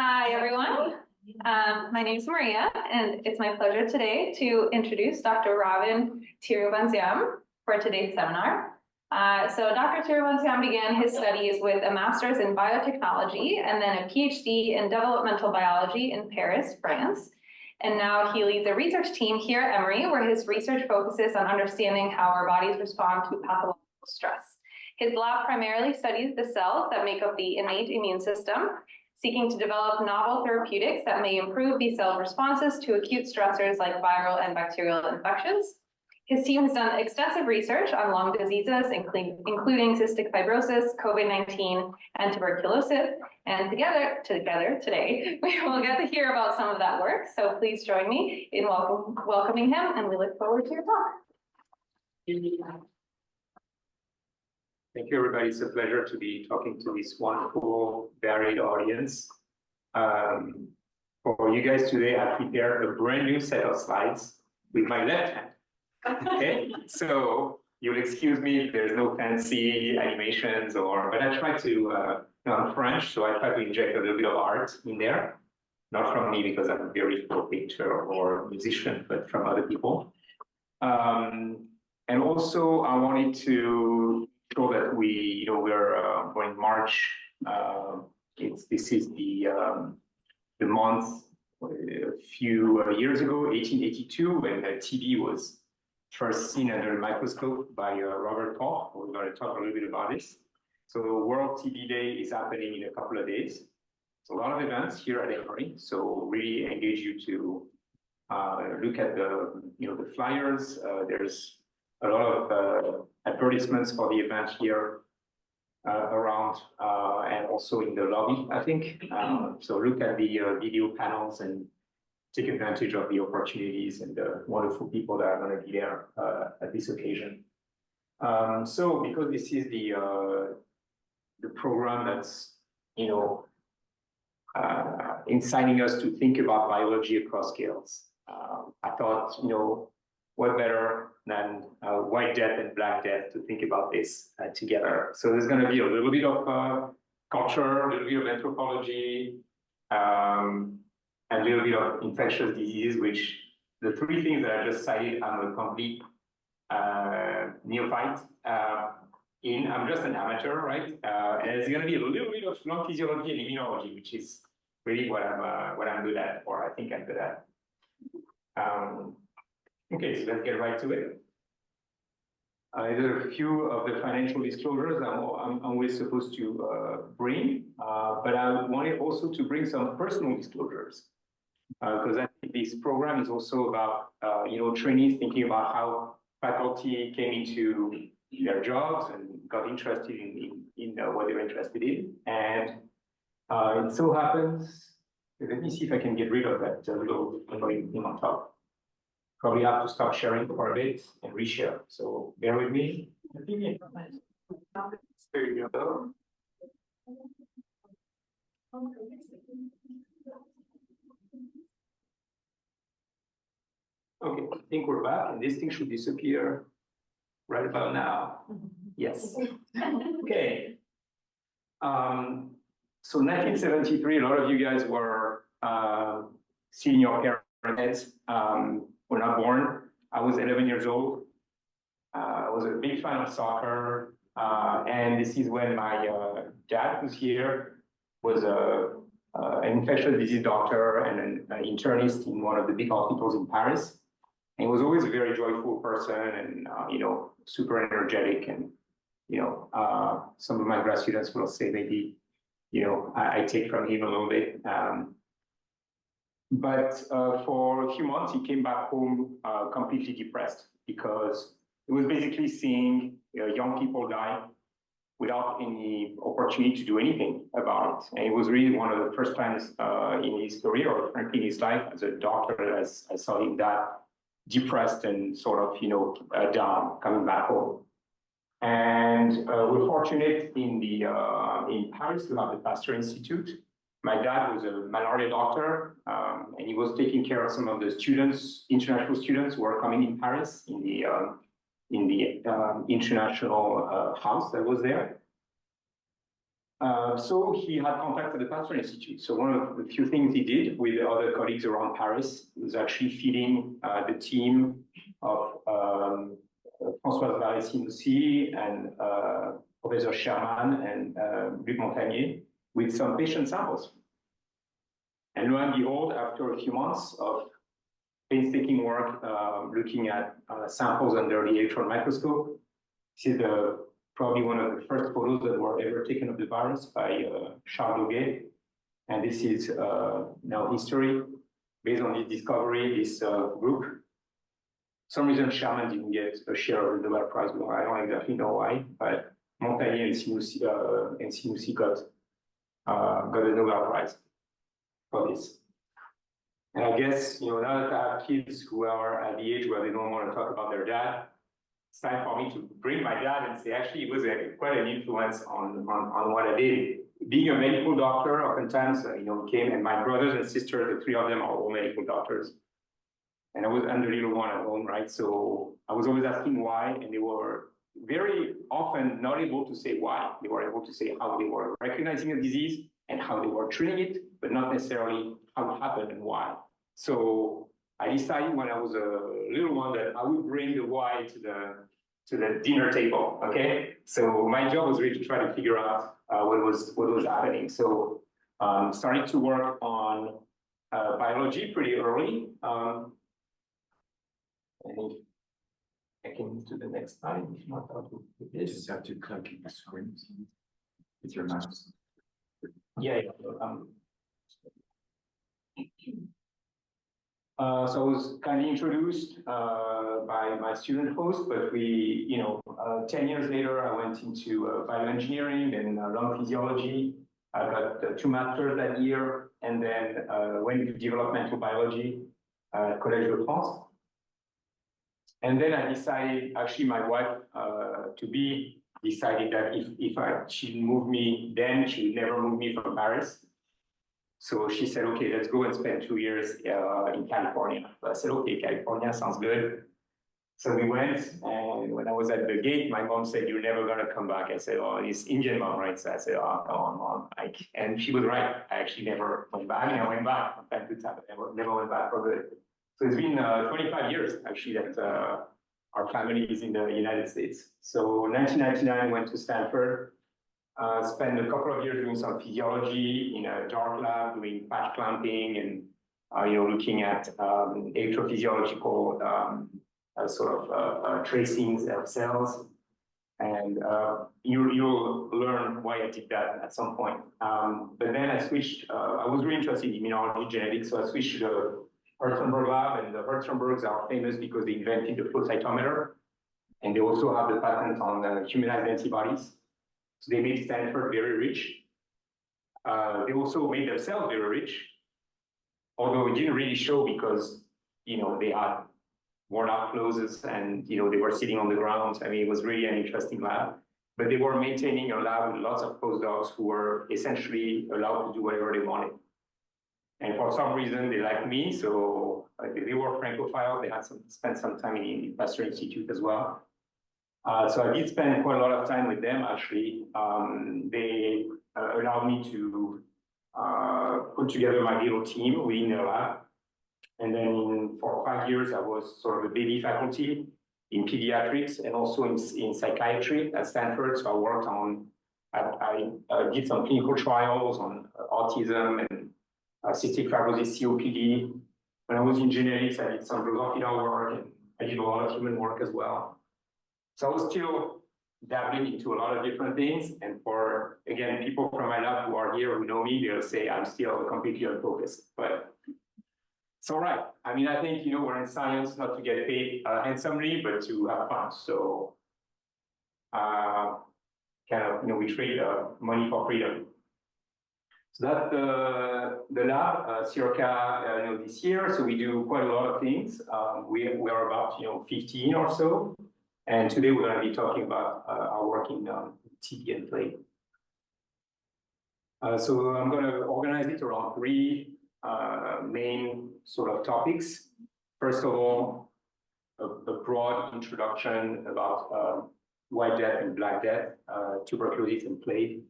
Hi, everyone. My name is Maria, and it's my pleasure today to introduce Dr. Rabin Tirouvanziam for today's seminar. So Dr. Tirouvanziam began his studies with a master's in biotechnology and then a PhD in developmental biology in Paris, France. And now he leads a research team here at Emory, where his research focuses on understanding how our bodies respond to pathological stress. His lab primarily studies the cells that make up the innate immune system, seeking to develop novel therapeutics that may improve these cell responses to acute stressors like viral and bacterial infections. His team has done extensive research on lung diseases, including cystic fibrosis, COVID-19, and tuberculosis. And together today, we will get to hear about some of that work. So please join me in welcoming him, and we look forward to your talk. Thank you, everybody. It's a pleasure to be talking to this wonderful, varied audience. For you guys today, I prepared a brand new set of slides with my left hand. Okay, so you'll excuse me if there's no fancy animations but I try to, I'm French, so I try to inject a little bit of art in there. Not from me because I'm a very poor painter or musician, but from other people. And also I wanted to show that we're in March. This is the month a few years ago, 1882, when TB was first seen under a microscope by Robert Koch. We're going to talk a little bit about this. So World TB Day is happening in a couple of days. So a lot of events here at Emory. So really engage you to look at the flyers. There's a lot of advertisements for the event here around and also in the lobby, I think. So look at the video panels and take advantage of the opportunities and the wonderful people that are going to be there at this occasion. So because this is the program that's inciting us to think about biology across scales, I thought what better than white death and black death to think about this together. So there's going to be a little bit of culture, a little bit of anthropology, and a little bit of infectious disease, which the three things that I just cited, I'm a complete neophyte in. I'm just an amateur, right? And there's going to be a little bit of lung physiology and immunology, which is really what I'm good at, or I think I'm good at. Okay, so let's get right to it. There are a few of the financial disclosures I'm always supposed to bring, but I wanted also to bring some personal disclosures because I think this program is also about trainees thinking about how faculty came into their jobs and got interested in what they're interested in, and it so happens. Let me see if I can get rid of that little thing on top. Probably have to stop sharing for a bit and reshare. So bear with me. There you go. Okay, I think we're back, and this thing should disappear right about now. Yes. Okay. So 1973, a lot of you guys were seeing your parents. When I was born, I was 11 years old. I was a big fan of soccer. And this is when my dad, who's here, was an infectious disease doctor and an internist in one of the big hospitals in Paris. And he was always a very joyful person and, super energetic. And, some of my grad students will say maybe, I take from him a little bit. But for a few months, he came back home completely depressed because it was basically seeing young people die without any opportunity to do anything about it. And it was really one of the first times in his career, or frankly in his life as a doctor, that I saw him that depressed and sort of, down coming back home. And we're fortunate in Paris to have the Pasteur Institute. My dad was a malaria doctor, and he was taking care of some of the students, international students who were coming in Paris in the international house that was there. So he had contact with the Pasteur Institute. So one of the few things he did with the other colleagues around Paris was actually feeding the team of Françoise Barré-Sinoussi and Professor Sherman and Luc Montagnier with some patient samples. And lo and behold, after a few months of painstaking work looking at samples under the electron microscope, this is probably one of the first photos that were ever taken of the virus by Charles Doguet. And this is now history. Based on this discovery, this group, for some reason Sherman didn't get a share of the Nobel Prize. Well, I don't exactly know why, but Montagnier and Sinoussi got a Nobel Prize for this. And I guess, now that I have kids who are at the age where they don't want to talk about their dad, it's time for me to bring my dad and say, actually, it was quite an influence on what I did. Being a medical doctor, oftentimes, came, and my brothers and sisters, the three of them are all medical doctors. And I was the little one at home, right? So I was always asking why, and they were very often not able to say why. They were able to say how they were recognizing a disease and how they were treating it, but not necessarily how it happened and why. So I decided when I was a little one that I would bring the why to the dinner table. Okay, so my job was really to try to figure out what was happening. So started to work on biology pretty early. And I can move to the next slide. If not, I'll do this. You just have to click the screen with your mouse. Yeah. So I was kind of introduced by my student host, but 10 years later, I went into bioengineering and lung physiology. I got 2 masters that year, and then went into developmental biology at Collège de France. And then I decided, actually my wife decided that if she'd move me, then she would never move me from Paris. So she said, okay, let's go and spend 2 years in California. So I said, okay, California sounds good. So we went, and when I was at the gate, my mom said, you're never gonna come back. I said, oh, it's Indian mom, right? So I said, oh, come on, mom. And she was right. I actually never went back. I mean, I went back from time to time, but never went back for good. So it's been 25 years, actually, that our family is in the United States. So 1999, I went to Stanford. Spent a couple of years doing some physiology in a dark lab, doing patch clamping and looking at electrophysiological tracings of cells. And you'll learn why I did that at some point. But then I switched. I was really interested in immunology, genetics, so I switched to the Herzenberg lab, and the Herzenbergs are famous because they invented the flow cytometer, and they also have the patent on humanized antibodies. So they made Stanford very rich. They also made themselves very rich, although it didn't really show because, they had worn out clothes and, they were sitting on the ground. I mean, it was really an interesting lab. But they were maintaining a lab with lots of postdocs who were essentially allowed to do whatever they wanted. And for some reason, they liked me, so they were Francophiles. They had spent some time in the Pasteur Institute as well. So I did spend quite a lot of time with them, actually. They allowed me to put together my little team within their lab. And then for 5 years, I was sort of a baby faculty in pediatrics and also in psychiatry at Stanford. So I worked on, I did some clinical trials on autism and cystic fibrosis, COPD. When I was in genetics, I did some Drosophila work, and I did a lot of human work as well. So I was still dabbling into a lot of different things. And for, again, people from my lab who are here who know me, they'll say I'm still completely unfocused. But it's all right. I mean, I think, we're in science not to get paid handsomely, but to have fun. So we trade money for freedom. So that's the lab, circa this year. So we do quite a lot of things. We are about 15 or so. And today we're going to be talking about our work in TB and plague. So I'm going to organize it around 3 main sort of topics. First of all, a broad introduction about white death and black death, tuberculosis and plague.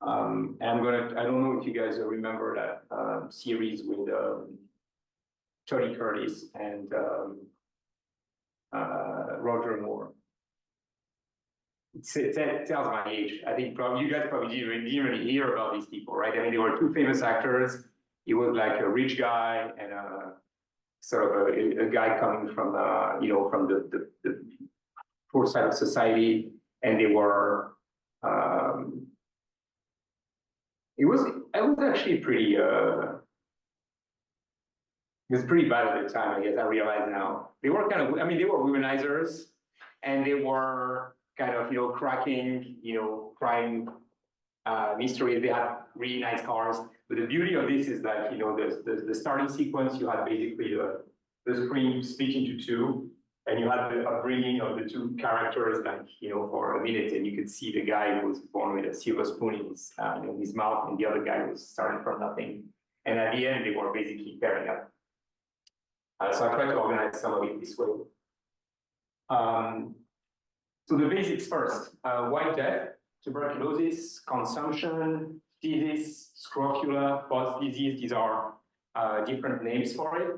And I don't know if you guys remember that series with Tony Curtis and Roger Moore. It tells my age. I think probably you guys probably didn't really hear about these people, right? I mean, they were two famous actors. He was like a rich guy and sort of a guy coming from from the poor side of society, and they were. It was actually pretty. It was pretty bad at the time, I guess. I realize now they were kind of. I mean, they were womanizers, and they were kind of cracking crime mysteries. They had really nice cars. But the beauty of this is that the starting sequence, you had basically the screen split into two, and you had the upbringing of the two characters, like for a minute, and you could see the guy who was born with a silver spoon in his mouth, and the other guy was starting from nothing. And at the end, they were basically pairing up. So I tried to organize some of it this way. So the basics first: white death, tuberculosis, consumption, disease, scrofula, POTS disease. These are different names for it.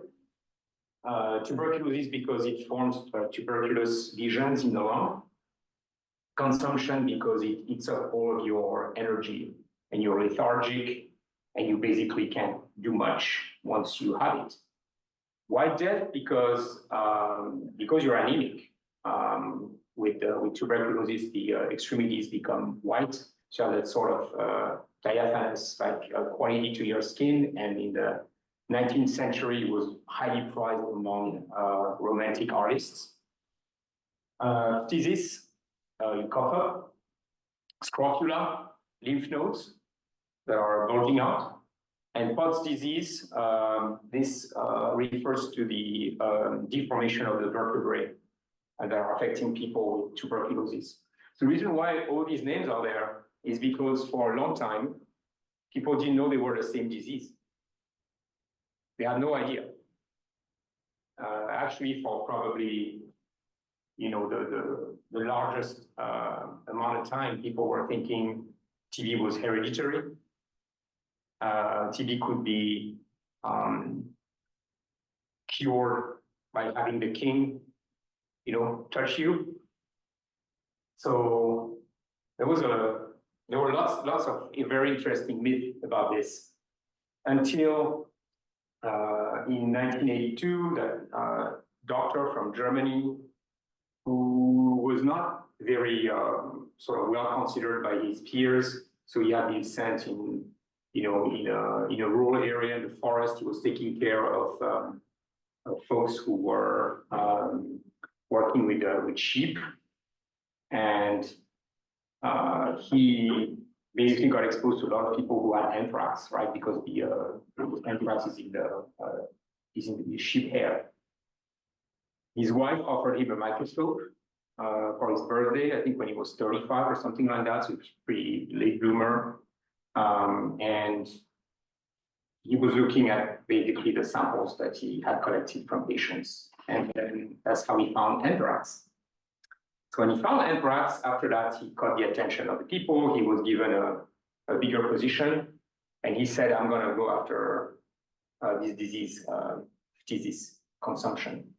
Tuberculosis because it forms tuberculous lesions in the lung. Consumption because it eats up all of your energy and you're lethargic and you basically can't do much once you have it. White death because you're anemic. With tuberculosis, the extremities become white, so you have that sort of diaphanous quality to your skin. And in the 19th century, it was highly prized among romantic artists. Phthisis, you cough up. Scrofula, lymph nodes that are bulging out. And POTS disease, this refers to the deformation of the vertebrae that are affecting people with tuberculosis. The reason why all these names are there is because for a long time, people didn't know they were the same disease. They had no idea. Actually, for probably, the largest amount of time, people were thinking TB was hereditary. TB could be cured by having the king touch you. So there were lots of very interesting myths about this until in 1982, that doctor from Germany who was not very sort of well considered by his peers. So he had been sent in a rural area in the forest. He was taking care of folks who were working with sheep, and he basically got exposed to a lot of people who had anthrax, right? Because the anthrax is in the sheep hair. His wife offered him a microscope for his birthday, I think when he was 35 or something like that. So it was pretty late bloomer, and he was looking at basically the samples that he had collected from patients. And then that's how he found anthrax. So when he found anthrax, after that, he caught the attention of the people. He was given a bigger position. And he said, I'm going to go after this disease consumption.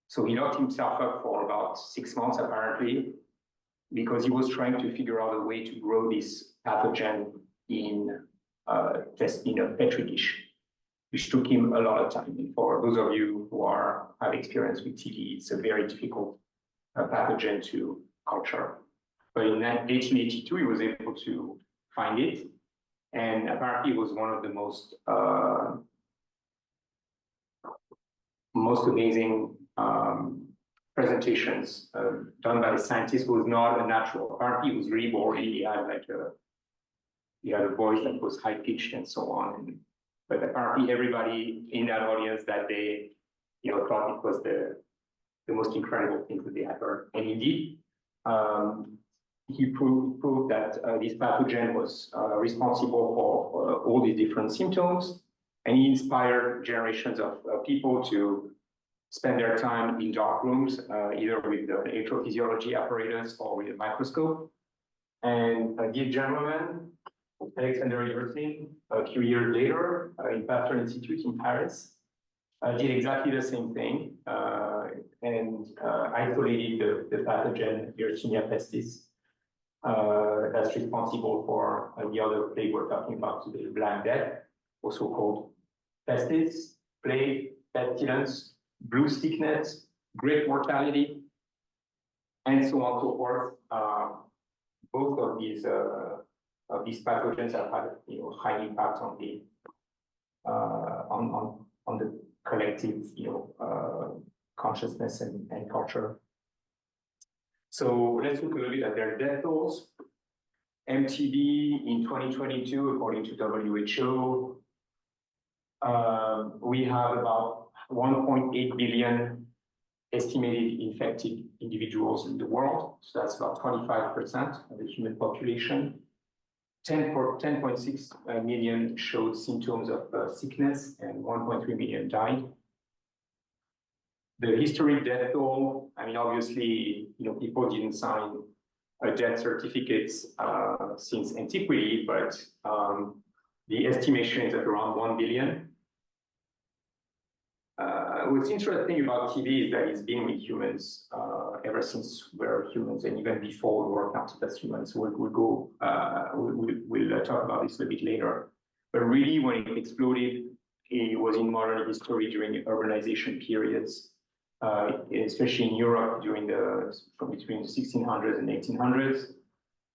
So he locked himself up for about 6 months, apparently, because he was trying to figure out a way to grow this pathogen in a petri dish, which took him a lot of time. And for those of you who have experience with TB, it's a very difficult pathogen to culture. But in 1882, he was able to find it. And apparently it was one of the most amazing presentations done by a scientist who was not a natural. Apparently he was really boring. He had a voice that was high pitched and so on. But apparently everybody in that audience that day, thought it was the most incredible thing that they had heard. And indeed, he proved that this pathogen was responsible for all these different symptoms. And he inspired generations of people to spend their time in dark rooms, either with the electrophysiology apparatus or with a microscope. And this gentleman Alexander Yersin, a few years later, in Pasteur Institute in Paris, did exactly the same thing and isolated the pathogen Yersinia pestis that's responsible for the other plague we're talking about today, Black Death, also called pestis, plague, pestilence, blue sickness, great mortality, and so on and so forth. Both of these pathogens have had high impact on the on the collective consciousness and culture. So let's look a little bit at their death tolls. MTD in 2022, according to WHO, we have about 1.8 billion estimated infected individuals in the world. So that's about 25% of the human population. 10.6 million showed symptoms of sickness and 1.3 million died. The historic death toll, I mean, obviously, people didn't sign death certificates since antiquity, but the estimation is at around 1 billion. What's interesting about TB is that it's been with humans ever since we're humans, and even before we were counted as humans. We'll talk about this a bit later. But really, when it exploded, it was in modern history during urbanization periods, especially in Europe from between the 1600s and 1800s,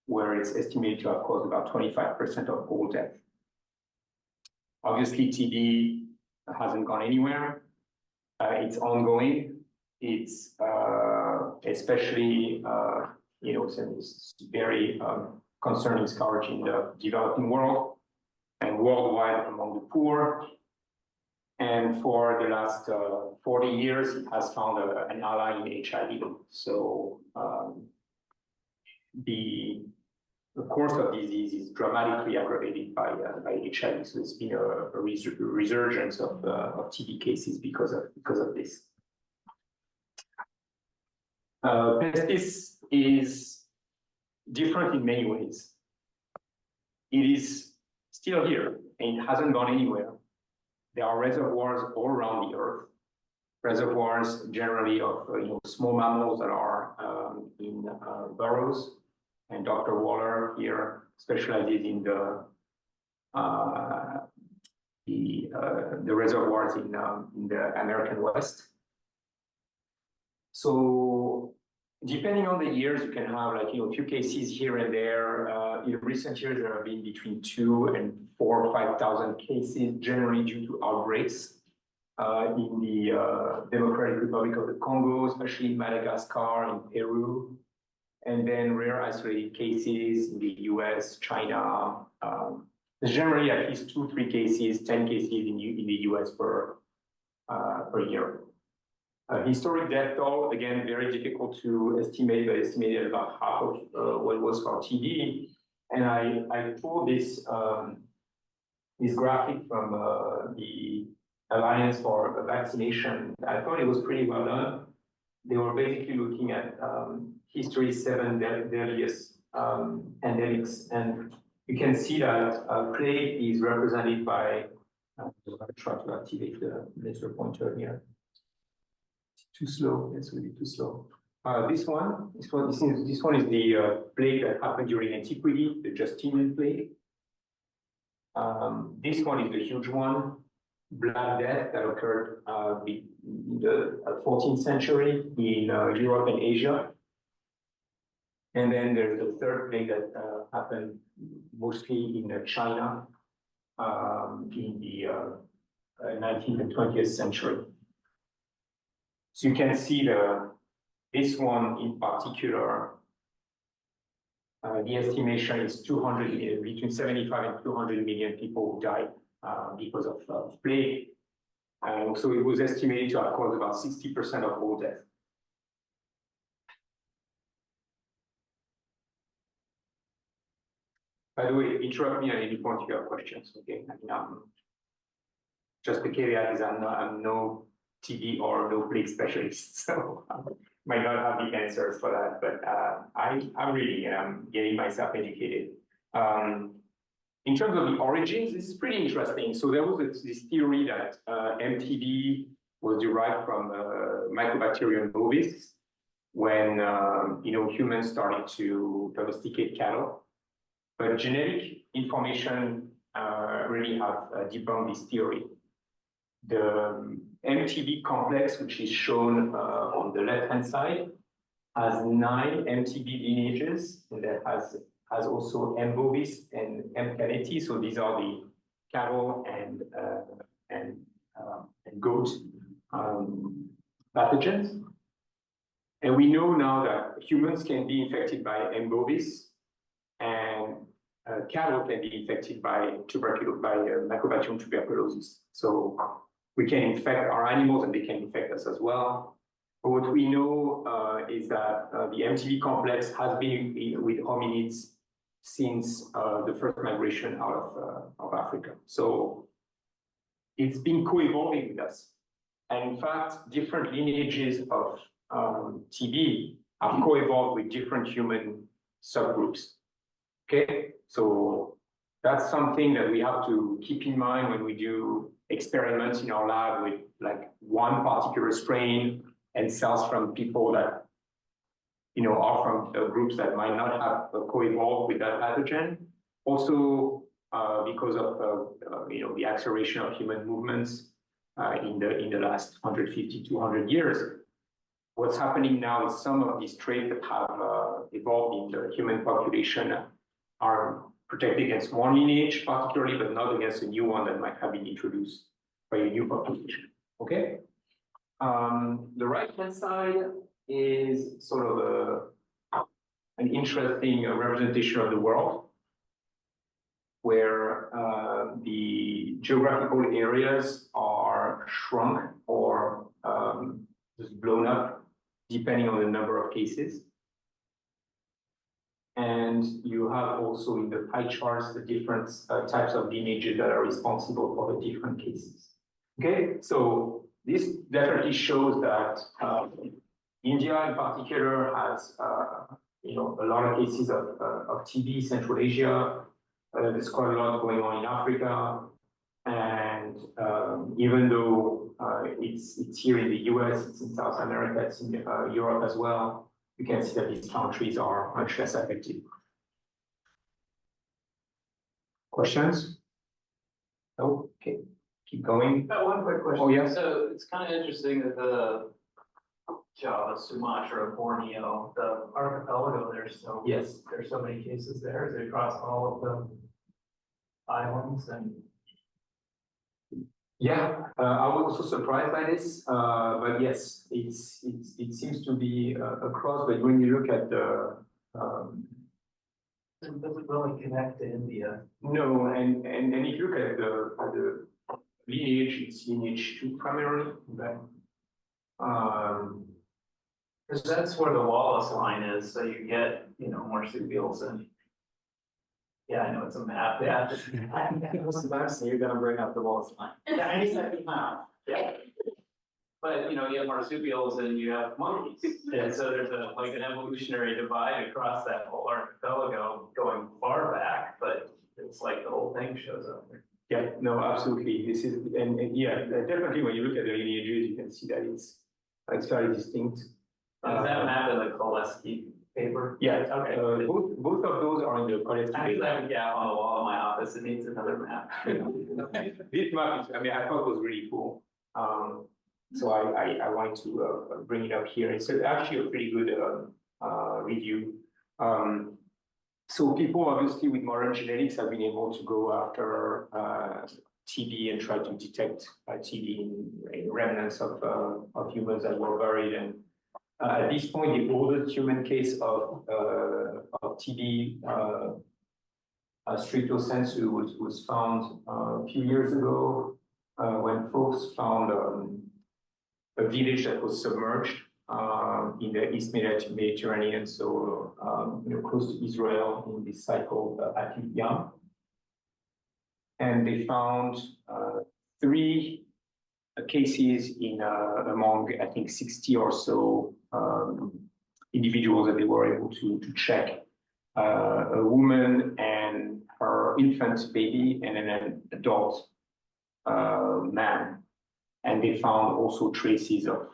where it's estimated to have caused about 25% of all death. Obviously, TB hasn't gone anywhere. It's ongoing. It's especially, it's very concerning scourge in the developing world and worldwide among the poor. And for the last 40 years, it has found an ally in HIV. So the course of disease is dramatically aggravated by HIV. So it's been a resurgence of TB cases because of this. Pestis is different in many ways. It is still here, and it hasn't gone anywhere. There are reservoirs all around the Earth. Reservoirs generally of small mammals that are in burrows. And Dr. Waller here specializes in the reservoirs in the American West. So depending on the years, you can have a few cases here and there. In recent years, there have been between 2,000 and 4,000 or 5,000 cases, generally due to outbreaks in the Democratic Republic of the Congo, especially in Madagascar and Peru. And then rare isolated cases in the US, China. There's generally at least 2-3 cases, 10 cases in the US per year. Historic death toll, again, very difficult to estimate, but estimated about half of what was for TB. And I pulled this graphic from the Alliance for Vaccination. I thought it was pretty well done. They were basically looking at history's 7 deadliest pandemics, and you can see that plague is represented by. I'm going to try to activate the laser pointer here. It's too slow. It's really too slow. This one is the plague that happened during antiquity, the Justinian plague. This one is the huge one, Black Death, that occurred in the 14th century in Europe and Asia. And then there's the third plague that happened mostly in China in the 19th and 20th century. So you can see this one in particular, the estimation is 200 million, between 75 and 200 million people who died because of plague. So it was estimated to have caused about 60% of all deaths. By the way, interrupt me at any point if you have questions, okay? I mean, just the caveat is I'm no TB or no plague specialist, so I might not have the answers for that, but I'm reading and I'm getting myself educated. in terms of the origins, this is pretty interesting. So there was this theory that MTB was derived from Mycobacterium bovis when humans started to domesticate cattle. But genetic information really have debunked this theory. The MTB complex, which is shown on the left-hand side, has 9 MTB lineages, and that has also M. bovis and M. canetis. So these are the cattle and goat pathogens. And we know now that humans can be infected by M. bovis, and cattle can be infected by Mycobacterium tuberculosis. So we can infect our animals, and they can infect us as well. But what we know is that the MTB complex has been with hominids since the first migration out of Africa. So it's been co-evolving with us. And in fact, different lineages of TB have co-evolved with different human subgroups. Okay, so that's something that we have to keep in mind when we do experiments in our lab with like one particular strain and cells from people that are from groups that might not have co-evolved with that pathogen. Also, because of the acceleration of human movements in the last 150, 200 years, what's happening now is some of these traits that have evolved in the human population are protected against one lineage particularly, but not against a new one that might have been introduced by a new population. Okay. The right-hand side is sort of an interesting representation of the world, where the geographical areas are shrunk or just blown up, depending on the number of cases. And you have also in the pie charts the different types of lineages that are responsible for the different cases. Okay, so this definitely shows that India in particular has a lot of cases of TB, Central Asia. There's quite a lot going on in Africa, and even though it's here in the US, it's in South America, it's in Europe as well, you can see that these countries are much less affected. Questions? Okay, keep going. One quick question. Oh, yeah. So it's kind of interesting that the Java, Sumatra, Borneo, the archipelago, there's so many cases there. Is it across all of the islands? And yeah, I was also surprised by this, but yes, it seems to be across. But when you look at the it doesn't really connect to India. no, and if you look at the lineage, it's lineage 2 primarily. But, because that's where the Wallace line is, so you get, marsupials and. Yeah, I know it's a map, yeah. So you're gonna bring up the Wallace line. Yeah, anytime. Yeah. But, you have marsupials and you have monkeys. And so there's an evolutionary divide across that whole archipelago going far back, but it's like the whole thing shows up there. yeah, no, absolutely. This is and yeah, definitely when you look at the lineages, you can see that it's very distinct. Is that map in the Koleski paper? Yeah, Okay. both of those are in the collective. I do have a gap on the wall in my office. It needs another map. This map is, I thought it was really cool. So I wanted to bring it up here. It's actually a pretty good review. So people obviously with modern genetics have been able to go after TB and try to detect TB in remnants of humans that were buried. And at this point, the oldest human case of TB, stricto sensu, was found a few years ago when folks found a village that was submerged in the East Mediterranean, so close to Israel, in this site called Tirouvanziam. And they found 3 cases in among, I think, 60 or so individuals that they were able to check. A woman and her were infant baby and an adult man. And they found also traces of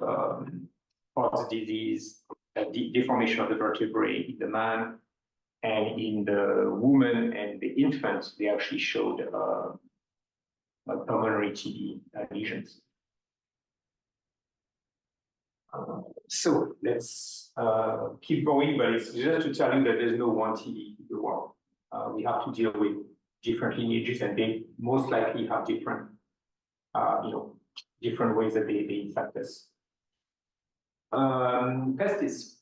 heart disease, deformation of the vertebrae in the man, and in the woman and the infant, they actually showed pulmonary TB lesions. So let's keep going, but it's just to tell you that there's no one TB in the world. We have to deal with different lineages, and they most likely have different, different ways that they infect us. Pestis.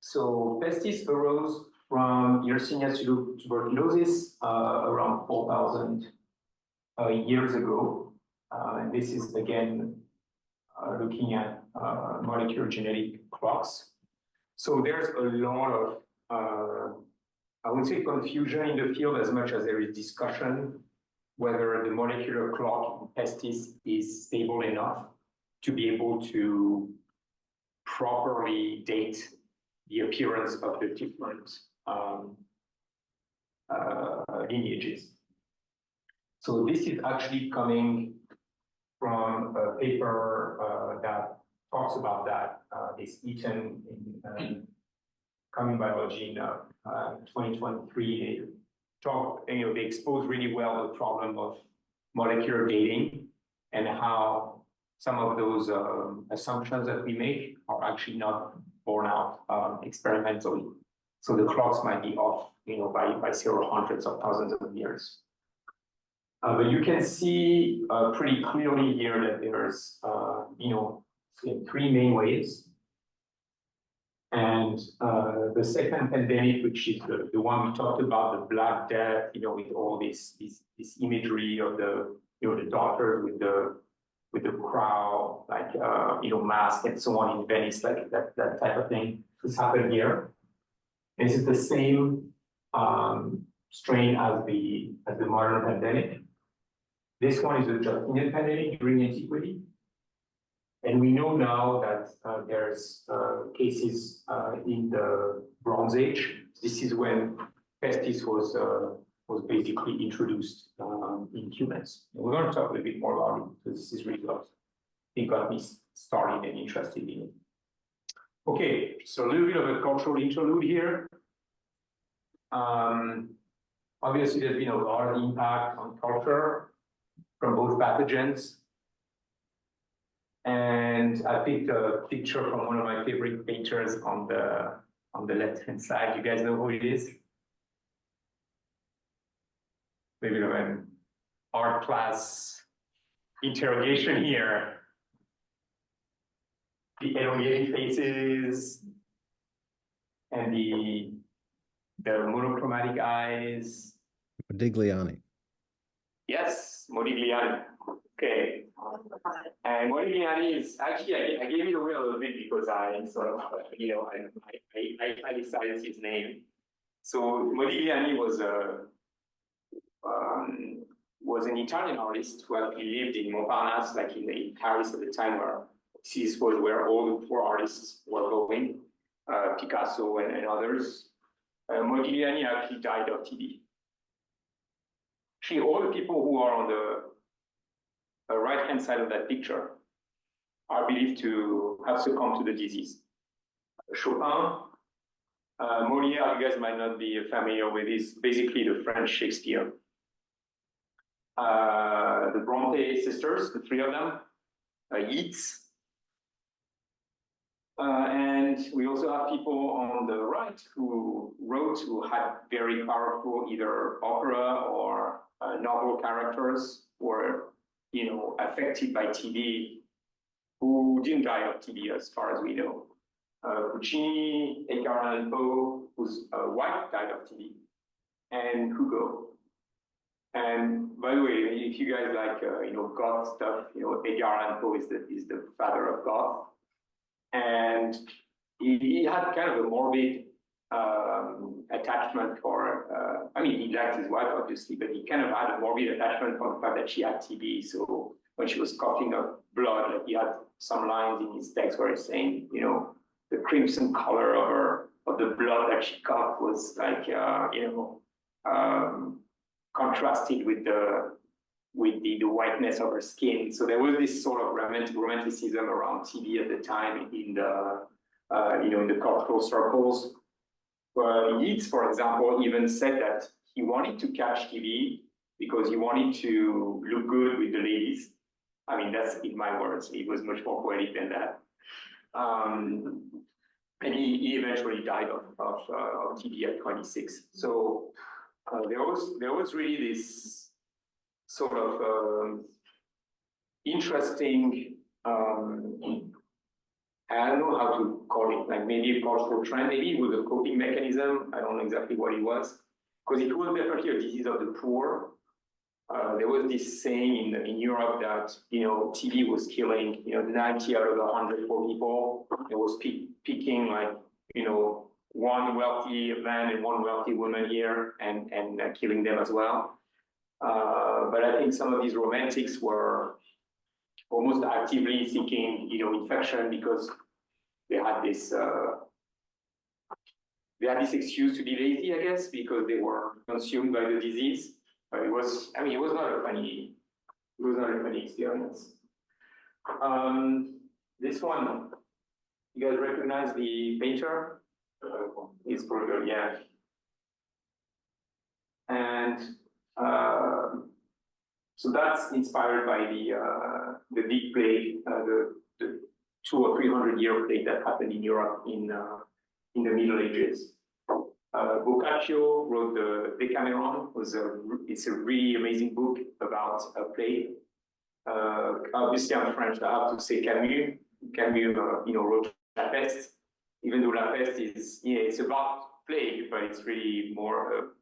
So pestis arose from Yersinia tuberculosis around 4,000 years ago. And this is again looking at molecular genetic clocks. So there's a lot of, I would say, confusion in the field as much as there is discussion whether the molecular clock in pestis is stable enough to be able to properly date the appearance of the different lineages. So this is actually coming from a paper that talks about that. It's Eaton in Common Biology in 2023. They expose really well the problem of molecular dating and how some of those assumptions that we make are actually not borne out experimentally. So the clocks might be off, by several hundreds of thousands of years. But you can see pretty clearly here that there's, three main waves. And the second pandemic, which is the one we talked about, the Black Death, with all this imagery of the doctors with the crowd, like mask and so on in Venice, like that type of thing. This happened here. This is the same strain as the modern pandemic. This one is a Justinian pandemic during antiquity. And we know now that there's cases in the Bronze Age. This is when pestis was basically introduced in humans. And we're going to talk a little bit more about it because this is really what got me started and interested in it. Okay, so a little bit of a cultural interlude here. Obviously, there's been a lot of impact on culture from both pathogens. And I picked a picture from one of my favorite painters on the left-hand side. You guys know who it is? Maybe an art class interrogation here. The elongated faces and the monochromatic eyes. Modigliani. Yes, Modigliani. Okay. And Modigliani is actually, I gave it away a little bit because I sort of, I decided his name. So Modigliani was an Italian artist who actually lived in Montparnasse, like in Paris at the time, where this was where all the poor artists were going, Picasso and others. Modigliani actually died of TB. Actually, all the people who are on the right-hand side of that picture are believed to have succumbed to the disease. Chopin, Molière, you guys might not be familiar with, is basically the French Shakespeare. The Bronte sisters, the three of them, Yeats. And we also have people on the right who had very powerful either opera or novel characters who were, affected by TB, who didn't die of TB as far as we know. Puccini, Edgar Allan Poe, whose wife died of TB, and Hugo. And by the way, if you guys like, goth stuff, Edgar Allan Poe is the father of goth. And he had kind of a morbid attachment for, he liked his wife, obviously, but he kind of had a morbid attachment for the fact that she had TB. So when she was coughing up blood, like he had some lines in his text where he's saying, the crimson color of the blood that she coughed was like, contrasted with the whiteness of her skin. So there was this sort of romanticism around TB at the time in the in the cultural circles. Yeats, for example, even said that he wanted to catch TB because he wanted to look good with the ladies. I mean, that's in my words. He was much more poetic than that. And he eventually died of TB at 26. So there was really this sort of interesting, I don't know how to call it, like maybe a cultural trend, maybe it was a coping mechanism. I don't know exactly what it was, because it was definitely a disease of the poor. There was this saying in Europe that, TB was killing, 90 out of 100 poor people. It was picking like, one wealthy man and one wealthy woman here and killing them as well. But I think some of these romantics were almost actively seeking, infection because they had this excuse to be lazy, I guess, because they were consumed by the disease. But it was not a funny experience. This one, you guys recognize the painter? It's Bruegel, yeah. And so that's inspired by the big plague, the 200 or 300 year plague that happened in Europe in the Middle Ages. Boccaccio wrote the Decameron. It's a really amazing book about a plague. Obviously, I'm French, I have to say Camus. Camus, wrote La Peste. Even though La Peste is, it's about plague, but it's really more,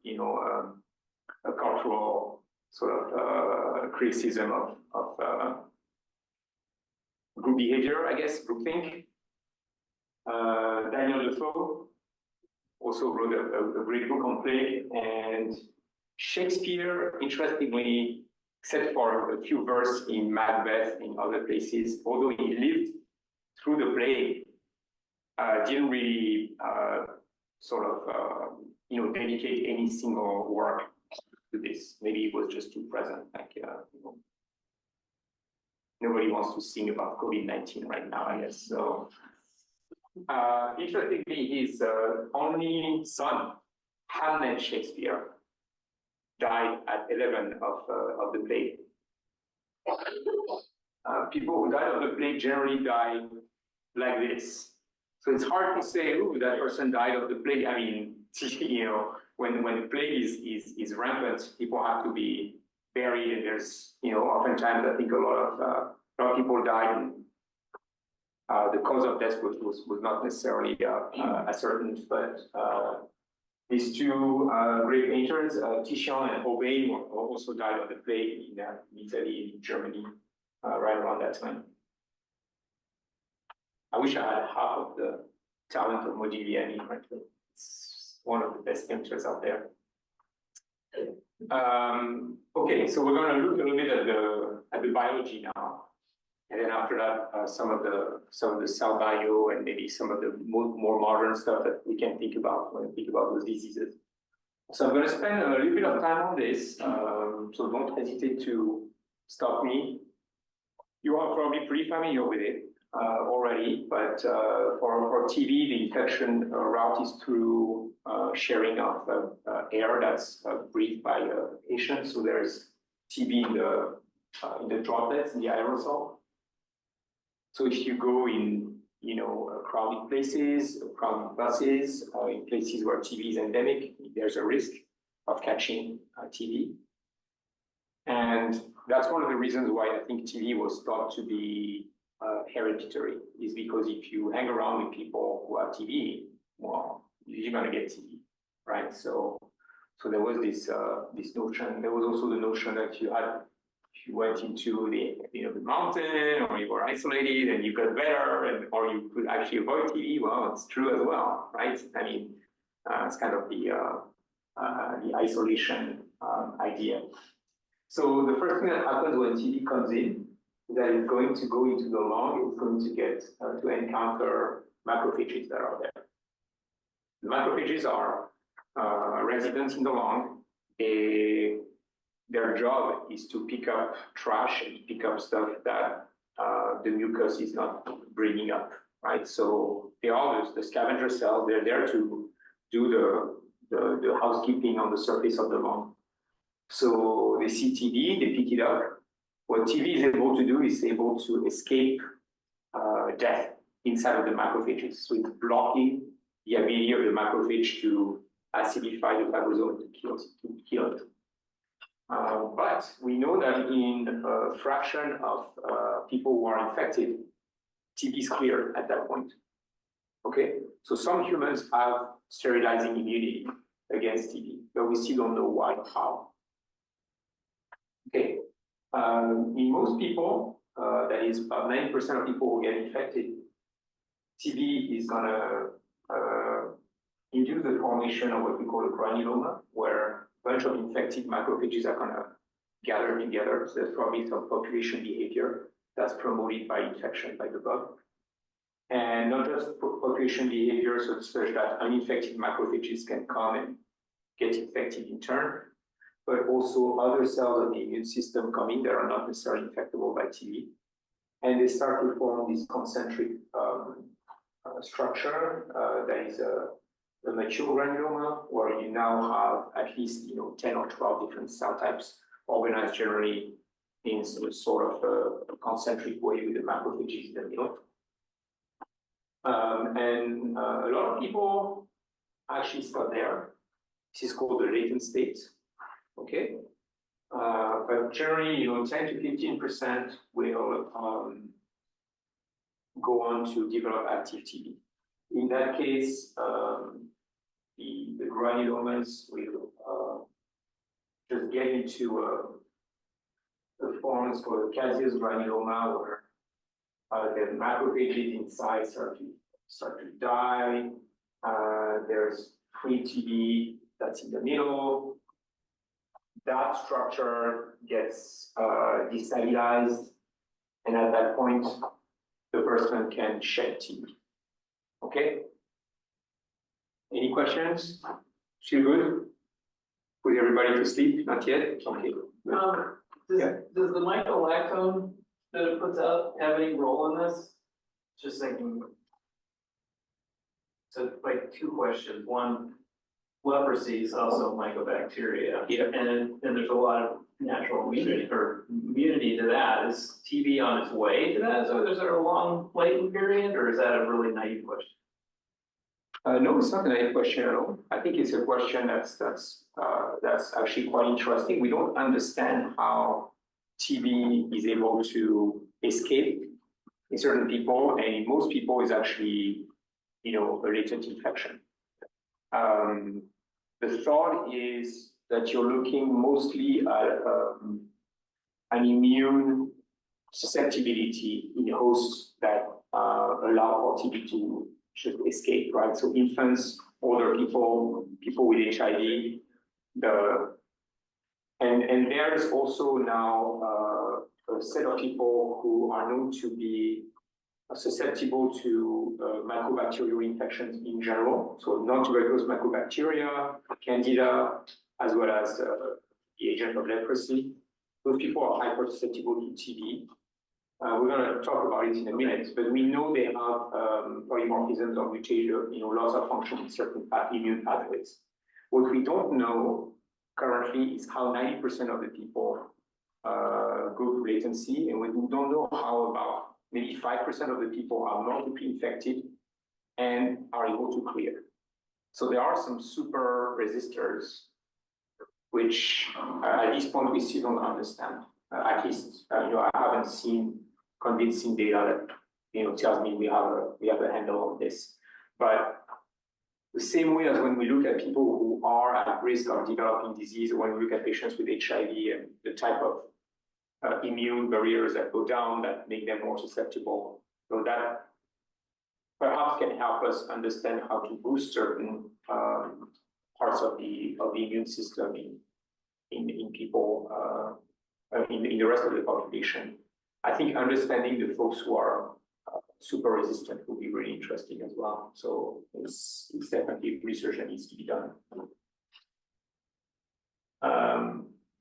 a cultural sort of criticism of group behavior, I guess, groupthink. Daniel Defoe also wrote a great book on plague, and Shakespeare, interestingly, except for a few verses in Macbeth and other places, although he lived through the plague, didn't really dedicate any single work to this. Maybe it was just too present, like, nobody wants to sing about COVID-19 right now, I guess. So, interestingly, his only son, Hamlet Shakespeare, died at 11 of the plague. People who died of the plague generally die like this. So it's hard to say, oh, that person died of the plague. I mean, when the plague is rampant, people have to be buried, and there's, oftentimes I think a lot of people died, and the cause of death was not necessarily ascertained, but these two great painters, Titian and Rabin, also died of the plague in Italy, in Germany, right around that time. I wish I had half of the talent of Modigliani, frankly. It's one of the best painters out there. Okay, so we're going to look a little bit at the biology now, and then after that, some of the cell bio and maybe some of the more modern stuff that we can think about when we think about those diseases. So I'm going to spend a little bit of time on this, so don't hesitate to stop me. You are probably pretty familiar with it already, but for TB, the infection route is through sharing of air that's breathed by a patient. So there's TB in the droplets, in the aerosol. So if you go in, crowded places, crowded buses, in places where TB is endemic, there's a risk of catching TB. And that's one of the reasons why I think TB was thought to be hereditary, is because if you hang around with people who have TB, well, you're going to get TB, right? So there was this notion. There was also the notion that if you went into the mountain, or you were isolated and you got better, or you could actually avoid TB. Well, it's true as well, right? I mean, it's kind of the isolation idea. So the first thing that happens when TB comes in is that it's going to go into the lung. It's going to get to encounter macrophages that are there. The macrophages are residents in the lung. They their job is to pick up trash and pick up stuff that the mucus is not bringing up, right? So they are the scavenger cells. They're there to do the housekeeping on the surface of the lung. So they see TB, they pick it up. What TB is able to do is able to escape death inside of the macrophages. So it's blocking the ability of the macrophage to acidify the fibrosome to kill it. But we know that in a fraction of people who are infected, TB is clear at that point. Okay, so some humans have sterilizing immunity against TB, but we still don't know why, how. Okay, in most people, that is about 90% of people who get infected, TB is gonna induce the formation of what we call a granuloma, where a bunch of infected macrophages are gonna gather together. So there's probably some population behavior that's promoted by infection by the bug. And not just population behavior, so such that uninfected macrophages can come and get infected in turn, but also other cells of the immune system coming that are not necessarily infectable by TB. And they start to form this concentric structure that is a mature granuloma, where you now have at least 10 or 12 different cell types organized generally in sort of a concentric way with the macrophages in the middle. And a lot of people actually stop there. This is called the latent state. Okay, but generally, 10 to 15% will go on to develop active TB. In that case, the granulomas will just get into a form called caseous granuloma, where the macrophages inside start to die. There's free TB that's in the middle. That structure gets destabilized, and at that point, the person can shed TB. Okay? Any questions? Still good? Put everybody to sleep? Not yet? Okay. Does the mycolactone that it puts out have any role in this? Just thinking. So like two questions. One, leprosy is also mycobacteria. Yeah. And there's a lot of natural immunity to that. Is TB on its way to that? So is there a long latent period, or is that a really naive question? No, it's not a naive question at all. I think it's a question that's actually quite interesting. We don't understand how TB is able to escape in certain people, and in most people is actually, a latent infection. The thought is that you're looking mostly at an immune susceptibility in hosts that allow for TB to just escape, right? So infants, older people, people with HIV, and there's also now a set of people who are known to be susceptible to mycobacterial infections in general. So non-tuberculous mycobacteria, candida, as well as the agent of leprosy. Those people are hyper susceptible to TB. We're going to talk about it in a minute, but we know they have polymorphisms or mutation, loss of function in certain immune pathways. What we don't know currently is how 90% of the people go through latency, and we don't know how about maybe 5% of the people are multiply infected and are able to clear. So there are some super resistors, which at this point we still don't understand. At least, I haven't seen convincing data that tells me we have a handle on this. But the same way as when we look at people who are at risk of developing disease, or when we look at patients with HIV and the type of immune barriers that go down that make them more susceptible, so that perhaps can help us understand how to boost certain parts of the immune system in people, in the rest of the population. I think understanding the folks who are super resistant will be really interesting as well. So it's definitely research that needs to be done.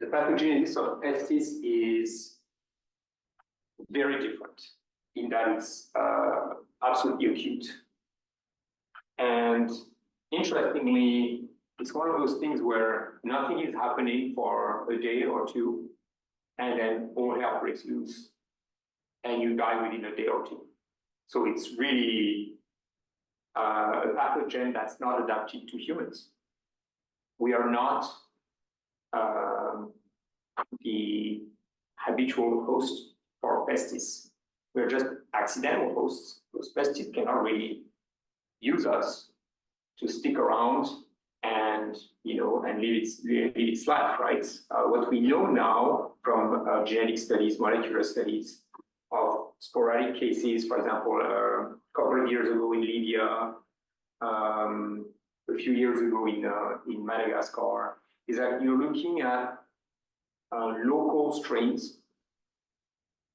the pathogenesis of pestis is very different in that it's absolutely acute. And interestingly, it's one of those things where nothing is happening for a day or two, and then all hell breaks loose, and you die within a day or two. So it's really a pathogen that's not adapted to humans. We are not the habitual host for pestis. We're just accidental hosts. Those pestis cannot really use us to stick around and and live its life, right? What we know now from genetic studies, molecular studies of sporadic cases, for example, a couple of years ago in Libya, a few years ago in Madagascar, is that you're looking at local strains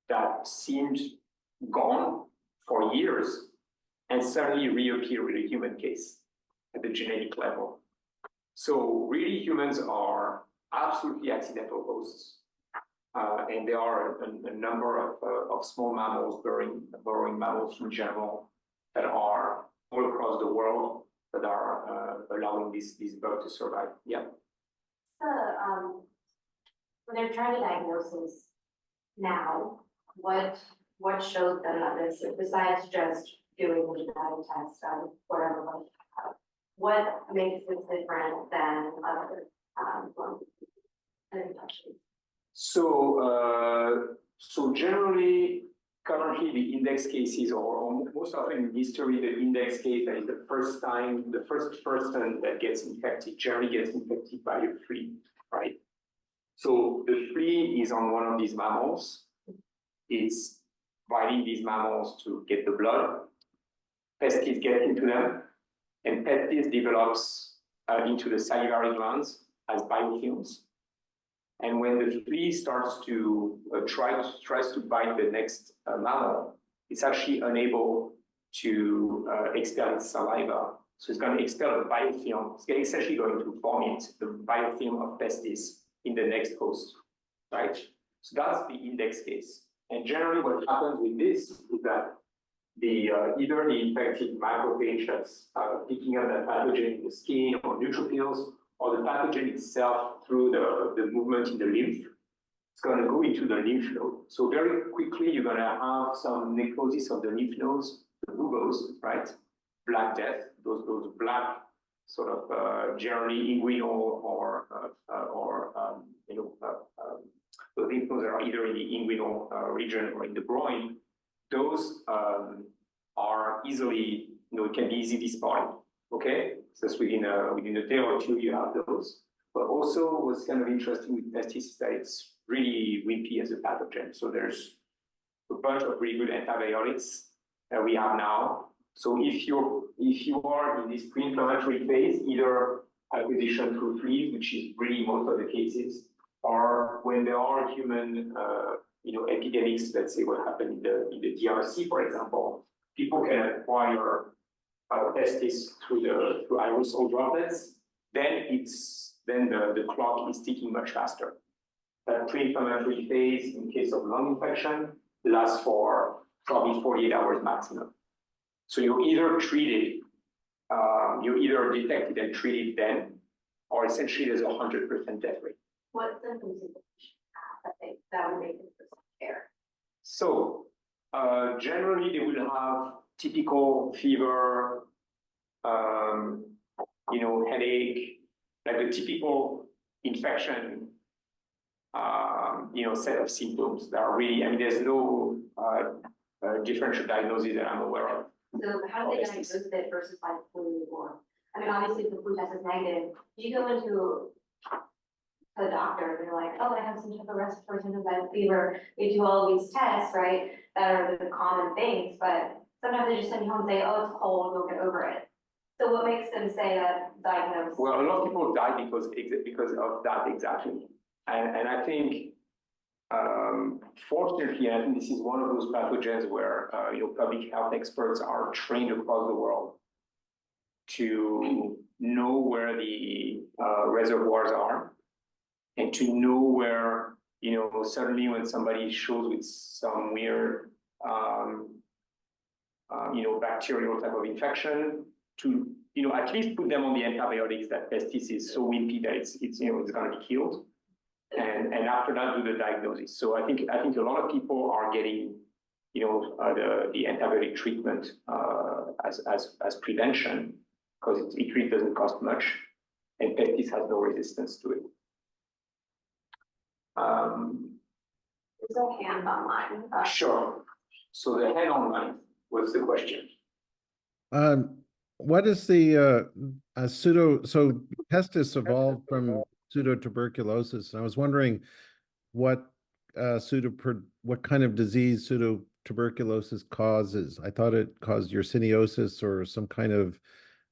that seemed gone for years and suddenly reappear in a human case at the genetic level. So really humans are absolutely accidental hosts. And there are a number of small mammals, burrowing mammals in general, that are all across the world that are allowing this bug to survive. Yeah. When they're trying to diagnose this now, what shows them that this, besides just doing the genetic test of whatever one you have, what makes this different than other infections? So generally, currently the index cases, or most often in history, the index case that is the first person that gets infected generally gets infected by a flea, right? So the flea is on one of these mammals. It's biting these mammals to get the blood. Pestis get into them, and pestis develops into the salivary glands as biofilms. And when the flea starts to tries to bite the next mammal, it's actually unable to expel its saliva. So it's going to expel the biofilm. It's essentially going to vomit the biofilm of pestis in the next host, right? So that's the index case. And generally what happens with this is that either the infected macrophage that's picking up that pathogen in the skin or neutrophils, or the pathogen itself through the movement in the lymph, it's going to go into the lymph node. So very quickly, you're going to have some necrosis of the lymph nodes, the buboes, right? Black death, those black sort of generally inguinal or the lymph nodes are either in the inguinal region or in the groin. Those are easily, it can be easily spotted. Okay, so it's within a day or two you have those. But also, what's kind of interesting with pestis is that it's really wimpy as a pathogen. So there's a bunch of really good antibiotics that we have now. So if you are in this pre-inflammatory phase, either acquisition through fleas, which is really most of the cases, or when there are human epidemics, let's say what happened in the DRC, for example, people can acquire pestis through aerosol droplets. Then the clock is ticking much faster. That pre-inflammatory phase, in case of lung infection, lasts for probably 48 hours maximum. So you're either detected and treated then, or essentially there's 100% death rate. What symptoms do the patient have that would make them care? So generally they will have typical fever, headache, like the typical infection, set of symptoms that are really, there's no differential diagnosis that I'm aware of. So how do they diagnose it versus like flu or, obviously if the flu test is negative, you go into a doctor and they're like, oh, I have some type of respiratory symptoms, I have fever. They do all these tests, right? That are the common things, but sometimes they just send you home and say, oh, it's cold, you'll get over it. So what makes them say that diagnosis? Well, a lot of people die because of that exactly. And I think, fortunately, I think this is one of those pathogens where public health experts are trained across the world to know where the reservoirs are and to know where, suddenly when somebody shows with some weird, bacterial type of infection, to, at least put them on the antibiotics that pestis is so wimpy that it's going to be killed. And after that, do the diagnosis. So I think a lot of people are getting, the antibiotic treatment as prevention, because it really doesn't cost much, and pestis has no resistance to it. There's no hands online. Sure. So the hand online, what's the question? What is the pseudo? So pestis evolved from pseudotuberculosis, and I was wondering what what kind of disease pseudotuberculosis causes. I thought it caused yersiniosis or some kind of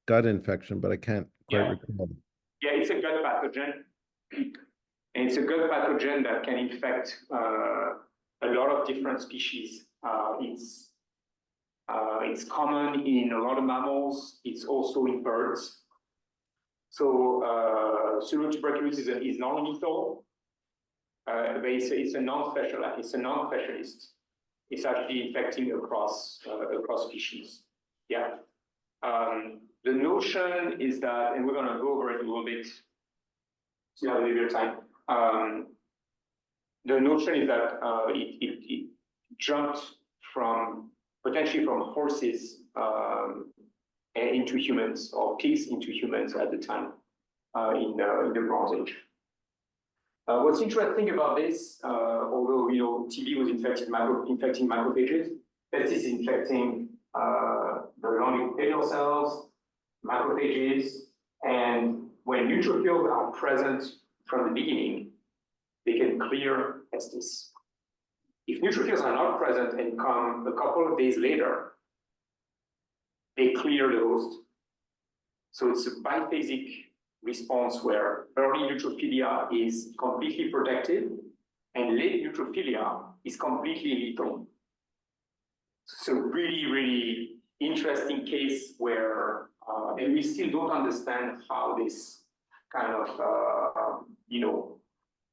gut infection, but I can't quite recall. Yeah, it's a gut pathogen. And it's a gut pathogen that can infect a lot of different species. It's common in a lot of mammals. It's also in birds. So pseudotuberculosis is non-lethal, but it's a non-specialist. It's actually infecting across species. Yeah. The notion is that, and we're going to go over it a little bit, so you have a little bit of time. The notion is that it jumped potentially from horses into humans, or pigs into humans at the time in the Bronze Age. What's interesting about this, although TB was infecting macrophages, pestis is infecting the long epithelial cells, macrophages, and when neutrophils are present from the beginning, they can clear pestis. If neutrophils are not present and come a couple of days later, they clear the host. So it's a biphasic response where early neutrophilia is completely protected and late neutrophilia is completely lethal. So really, really interesting case where, and we still don't understand how this kind of,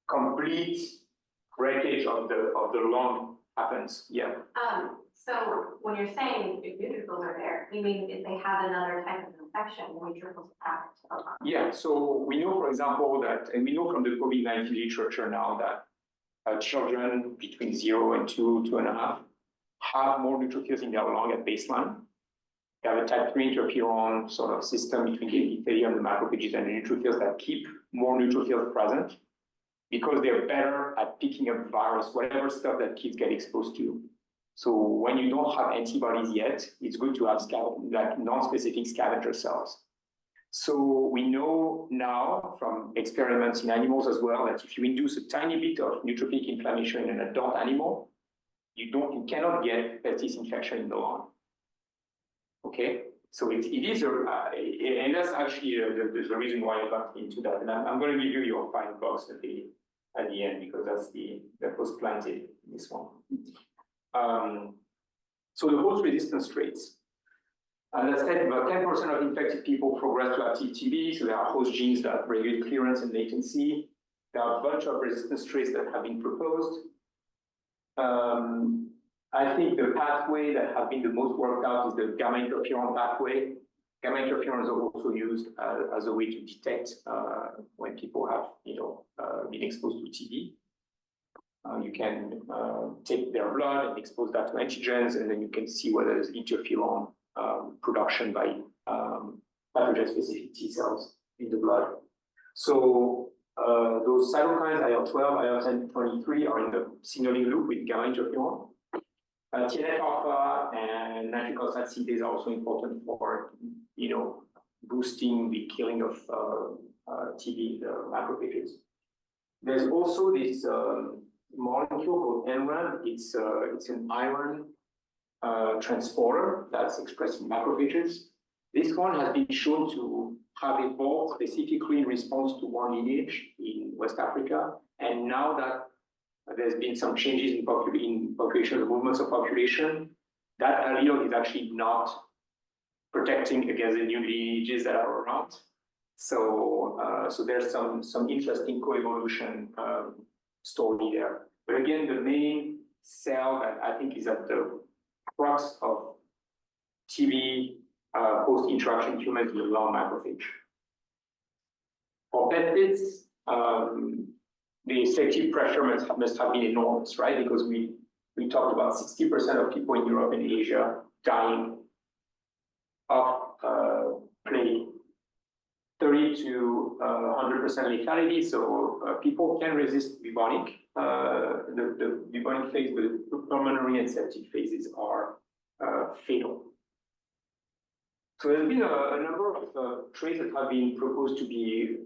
complete breakage of the lung happens. Yeah. So when you're saying if neutrophils are there, you mean if they have another type of infection, neutrophils act to the lung? Yeah. So we know, for example, that, and we know from the COVID-19 literature now that children between 0 and 2.5 have more neutrophils in their lung at baseline. They have a type 3 interferon sort of system between the epithelium, the macrophages, and the neutrophils that keep more neutrophils present because they're better at picking up virus, whatever stuff that kids get exposed to. So when you don't have antibodies yet, it's good to have like non-specific scavenger cells. So we know now from experiments in animals as well that if you induce a tiny bit of neutrophilic inflammation in an adult animal, you cannot get pestis infection in the lung. Okay, so it is and that's actually the reason why I got into that. And I'm going to give you your fine box at the end because that was planted in this one. So the host resistance traits. As I said, about 10% of infected people progress to active TB. So there are host genes that regulate clearance and latency. There are a bunch of resistance traits that have been proposed. I think the pathway that has been the most worked out is the gamma interferon pathway. Gamma interferon is also used as a way to detect when people have, been exposed to TB. You can take their blood and expose that to antigens, and then you can see whether there's interferon production by pathogen-specific T cells in the blood. So those cytokines, IL-12, IL-10, 23, are in the signaling loop with gamma interferon. TNF-alpha and nitric oxide synthase are also important for, boosting the killing of TB, the macrophages. There's also this molecule called NRAM. It's an iron transporter that's expressed in macrophages. This one has been shown to have evolved specifically in response to one lineage in West Africa. And now that there's been some changes in population, the movements of population, that allele is actually not protecting against the new lineages that are around. So there's some interesting coevolution story there. But again, the main cell that I think is at the crux of TB post-interaction humans with the lung macrophage. For peptides, the safety pressure must have been enormous, right? Because we talked about 60% of people in Europe and Asia dying of plague, 30 to 100% lethality. So people can resist bubonic. The bubonic phase with pulmonary and septic phases are fatal. So there's been a number of traits that have been proposed to be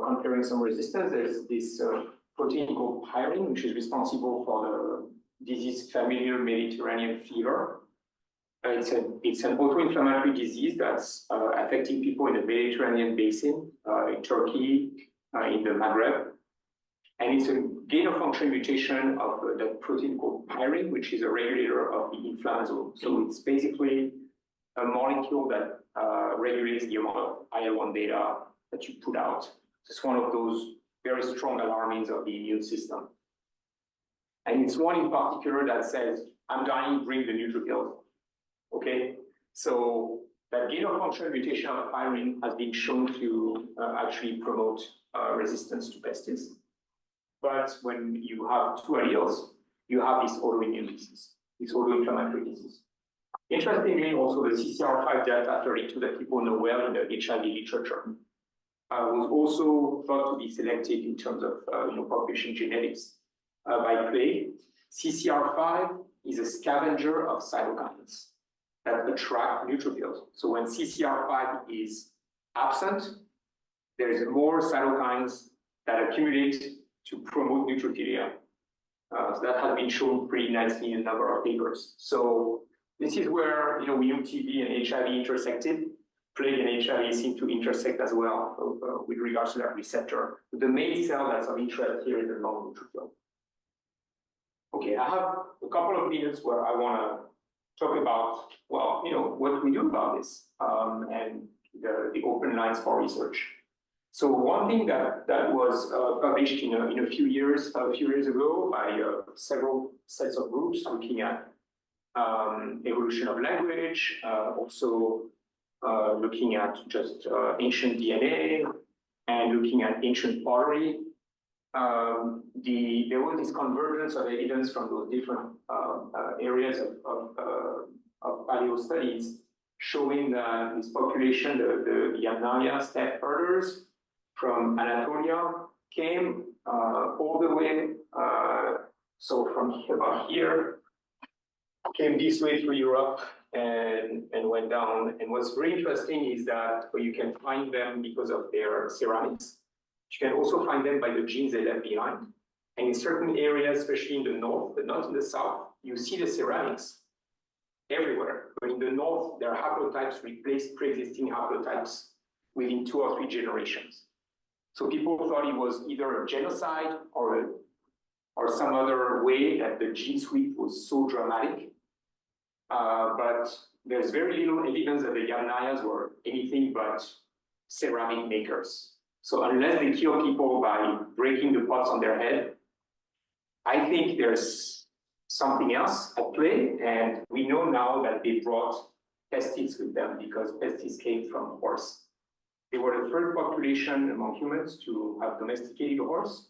conferring some resistance. There's this protein called pyrin, which is responsible for the disease familiar Mediterranean fever. It's an autoinflammatory disease that's affecting people in the Mediterranean basin, in Turkey, in the Maghreb. And it's a gain-of-function mutation of that protein called pyrin, which is a regulator of the inflammasome. So it's basically a molecule that regulates the amount of IL-1 beta that you put out. It's one of those very strong alarmins of the immune system. And it's one in particular that says, I'm dying, bring the neutrophils. Okay, so that gain-of-function mutation of pyrin has been shown to actually promote resistance to pesticides. But when you have two alleles, you have this autoimmune disease, this autoinflammatory disease. Interestingly, also the CCR5 delta 32 that people know well in the HIV literature was also thought to be selected in terms of population genetics by plague. CCR5 is a scavenger of cytokines that attract neutrophils. So when CCR5 is absent, there's more cytokines that accumulate to promote neutrophilia. So that has been shown pretty nicely in a number of papers. So this is where we know TB and HIV intersected. Plague and HIV seem to intersect as well with regards to that receptor. The main cell that's of interest here is the lung neutrophil. Okay, I have a couple of minutes where I want to talk about, well, what we do about this and the open lines for research. So one thing that was published in a few years ago by several sets of groups looking at evolution of language, also looking at just ancient DNA and looking at ancient pottery. There was this convergence of evidence from those different areas of paleo studies showing that this population, the Yamnaya steppe herders from Anatolia came all the way, so from about here, came this way through Europe and went down. And what's very interesting is that you can find them because of their ceramics. You can also find them by the genes they left behind. And in certain areas, especially in the north, but not in the south, you see the ceramics everywhere. But in the north, their haplotypes replaced pre-existing haplotypes within 2 or 3 generations. So people thought it was either a genocide or some other way that the gene sweep was so dramatic. But there's very little evidence that the Yamnayas were anything but ceramic makers. So unless they kill people by breaking the pots on their head, I think there's something else at play. And we know now that they brought pesticides with them because pesticides came from horse. They were the first population among humans to have domesticated a horse.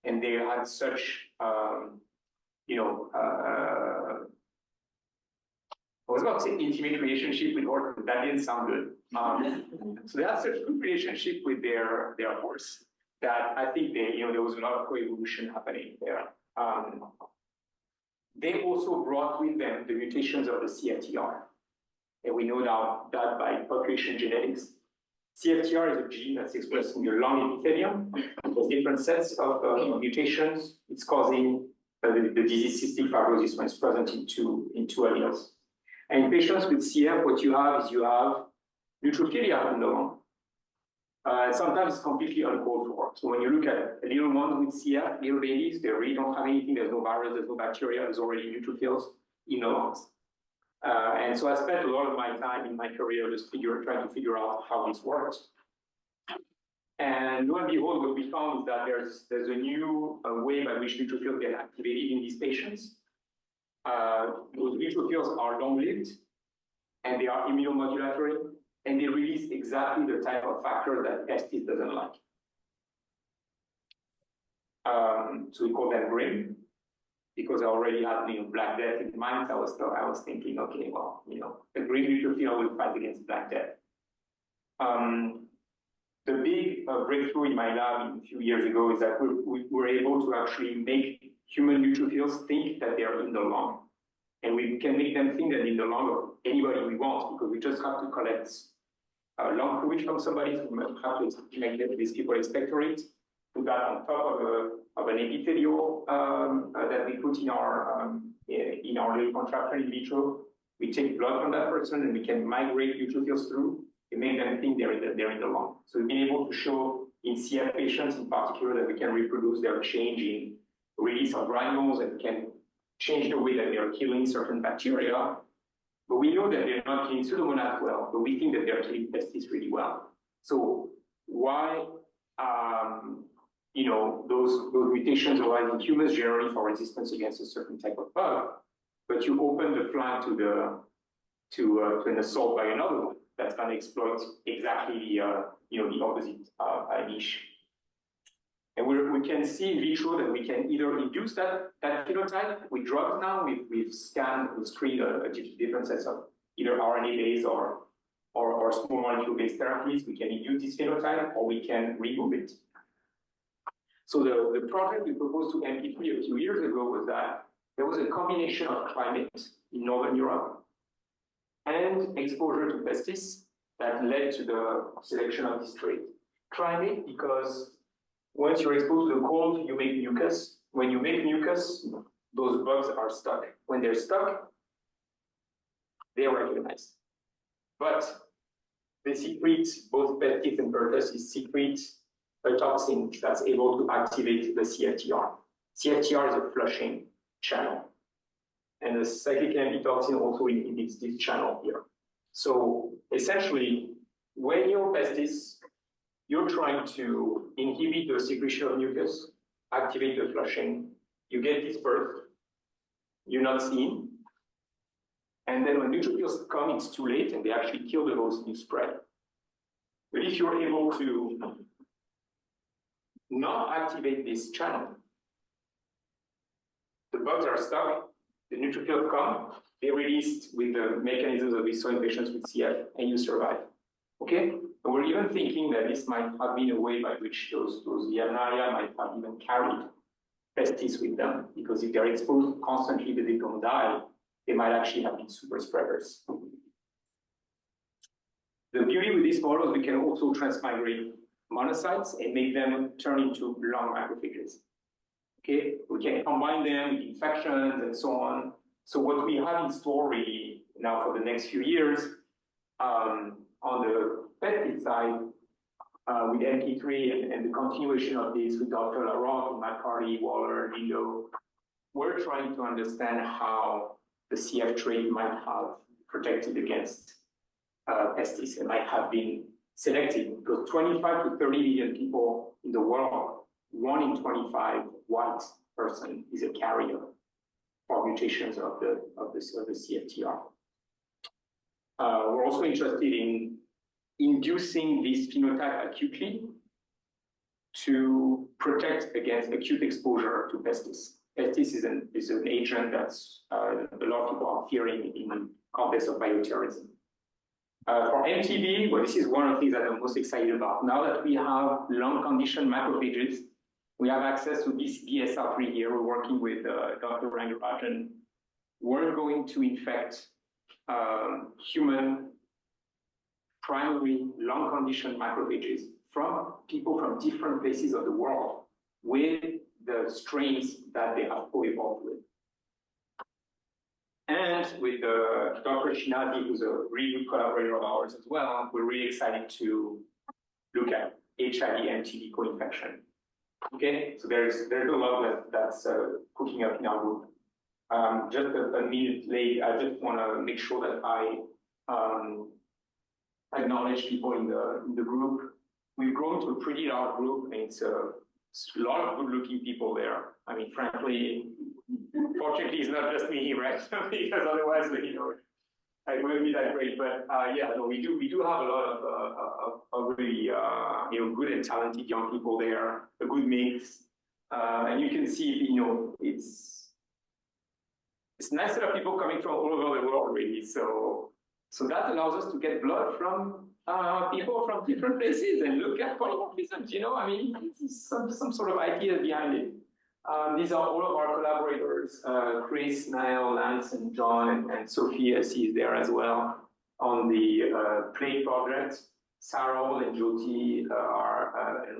And they had such, I was about to say intimate relationship with horse, but that didn't sound good. So they had such a good relationship with their horse that I think there was a lot of coevolution happening there. They also brought with them the mutations of the CFTR. And we know now that by population genetics. CFTR is a gene that's expressed in the lung epithelium. There's different sets of mutations. It's causing the disease cystic fibrosis when it's present in two alleles. And in patients with CF, what you have is neutrophilia in the lung. Sometimes it's completely uncalled for. So when you look at little ones with CF, little babies, they really don't have anything. There's no virus, there's no bacteria, there's already neutrophils in the lungs. And so I spent a lot of my time in my career just trying to figure out how this works. And lo and behold, what we found is that there's a new way by which neutrophils get activated in these patients. Those neutrophils are long-lived, and they are immunomodulatory, and they release exactly the type of factor that pestis doesn't like. So we call them green, because I already had Black Death in mind. I was thinking, okay, well, a green neutrophil will fight against Black Death. The big breakthrough in my lab a few years ago is that we were able to actually make human neutrophils think that they are in the lung. And we can make them think that in the lung of anybody we want, because we just have to collect lung fluid from somebody, so we might have to make these people expectorate, put that on top of an epithelial that we put in our little contraption in vitro. We take blood from that person and we can migrate neutrophils through and make them think they're in the lung. So we've been able to show in CF patients in particular that we can reproduce their change in release of granules and can change the way that they are killing certain bacteria. But we know that they're not killing Pseudomonas well, but we think that they're killing pestis really well. So why those mutations arise in humans generally for resistance against a certain type of bug, but you open the flank to an assault by another one that's going to exploit exactly the opposite niche. And we can see in vitro that we can either induce that phenotype with drugs now. We've screened different sets of either RNA-based or small molecule-based therapies. We can induce this phenotype, or we can remove it. So the project we proposed to MP3 a few years ago was that there was a combination of climate in Northern Europe and exposure to pestis that led to the selection of this trait. Climate, because once you're exposed to the cold, you make mucus. When you make mucus, those bugs are stuck. When they're stuck, they are recognized. But they secrete, both pestis and pertussis secrete a toxin that's able to activate the CFTR. CFTR is a flushing channel. And the cyclic AMP toxin also inhibits this channel here. So essentially, when you're pestis, you're trying to inhibit the secretion of mucus, activate the flushing, you get dispersed, you're not seen, and then when neutrophils come, it's too late, and they actually kill the host and you spread. But if you're able to not activate this channel, the bugs are stuck, the neutrophils come, they're released with the mechanisms that we saw in patients with CF, and you survive. Okay? And we're even thinking that this might have been a way by which those Yernaria might have even carried pestis with them, because if they're exposed constantly but they don't die, they might actually have been super spreaders. The beauty with these models, we can also transmigrate monocytes and make them turn into lung macrophages. Okay, we can combine them with infections and so on. So what we have in store really now for the next few years, on the pestis side, with MP3 and the continuation of this with Dr. LaRocque, McCarty, Waller, Lindo, we're trying to understand how the CF trait might have protected against pestis and might have been selected, because 25 to 30 million people in the world, 1 in 25 white person is a carrier for mutations of the CFTR. We're also interested in inducing this phenotype acutely to protect against acute exposure to pestis. Pestis is an agent that's a lot of people are fearing in the context of bioterrorism. For MTB, well, this is one of the things that I'm most excited about. Now that we have lung condition macrophages, we have access to this BSL3 here. We're working with Dr. Rangarajan. We're going to infect human primary lung condition macrophages from people from different places of the world with the strains that they have co-evolved with. And with Dr. Shinazi, who's a really good collaborator of ours as well, we're really excited to look at HIV MTB co-infection. Okay, so there's a lot that's cooking up in our group. Just a minute late, I just want to make sure that I acknowledge people in the group. we've grown to a pretty large group, and it's a lot of good-looking people there. I mean, frankly, fortunately, it's not just me, right? Because otherwise, you know, it wouldn't be that great. But yeah, no, we do have a lot of really you know, good and talented young people there, a good mix, and you can see, you know, it's nice to have people coming from all over the world, really. So that allows us to get blood from people from different places and look at polymorphisms. You know, I mean, it's some sort of idea behind it. These are all of our collaborators, Chris, Niall, Lance, and John, and Sophie, I see, is there as well on the Play project. Sarah and Jyoti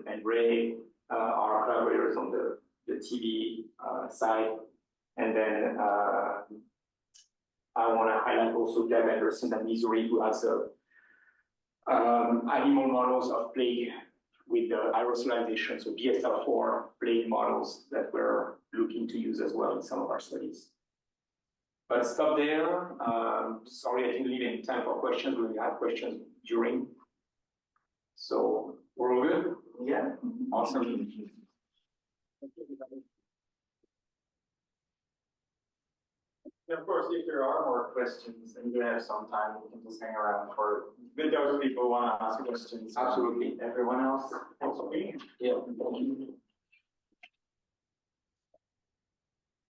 and Ray are collaborators on the TV side. And then I want to highlight also Deb Anderson and Missouri, who has animal models of plague with the aerosolization, so BSL-4 plague models that we're looking to use as well in some of our studies. But stop there. Sorry, I didn't leave any time for questions. We have questions during. So we're all good? Yeah, awesome. And of course, if there are more questions and you have some time, we can just hang around for good those people who want to ask questions. Absolutely. Everyone else? Okay. Yeah, thank you.